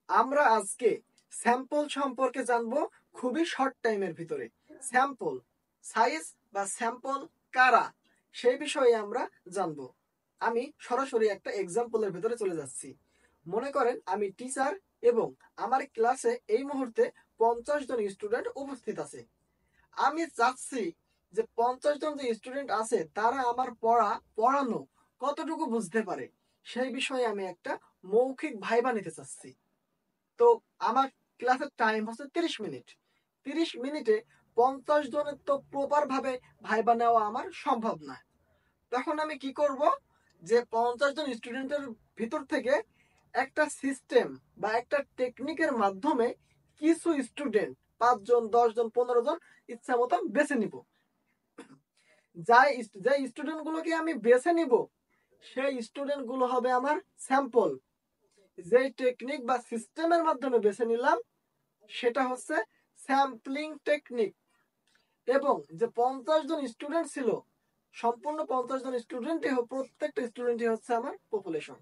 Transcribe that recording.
আমরা আজকে স্যাম্পল সম্পর্কে জানবো খুবই শর্ট টাইমের ভিতরে। স্যাম্পল সাইজ বা স্যাম্পল কারা, সেই বিষয়ে আমরা জানবো। আমি সরাসরি একটা এক্সাম্পলের ভিতরে চলে যাচ্ছি। মনে করেন আমি টিচার এবং আমার ক্লাসে এই মুহূর্তে 50 জন স্টুডেন্ট উপস্থিত আছে। আমি চাচ্ছি যে 50 জন যে স্টুডেন্ট আছে তারা আমার পড়ানো কতটুকু বুঝতে পারে, সেই বিষয়ে আমি একটা মৌখিক ভাইবা নিতে চাচ্ছি। তো আমার ক্লাসের টাইম হচ্ছে 30 মিনিট। 30 মিনিটে 50 জনের তো প্রপার ভাবে ভাইবা নেওয়া আমার সম্ভব না। তখন আমি কি করব, যে 50 জন স্টুডেন্টের ভিতর থেকে একটা সিস্টেম বা একটা টেকনিকের মাধ্যমে কিছু স্টুডেন্ট, 5 জন 10 জন 15 জন ইচ্ছা মতন বেছে নিব। যে স্টুডেন্ট গুলোকে আমি বেছে নিব সেই স্টুডেন্ট গুলো হবে আমার স্যাম্পল। যে টেকনিক বা সিস্টেমের মাধ্যমে বেছে নিলাম সেটা হচ্ছে স্যাম্পলিং টেকনিক। এবং যে 50 জন স্টুডেন্ট ছিল, সম্পূর্ণ 50 জন স্টুডেন্টই প্রত্যেকটা স্টুডেন্টই হচ্ছে আমার পপুলেশন।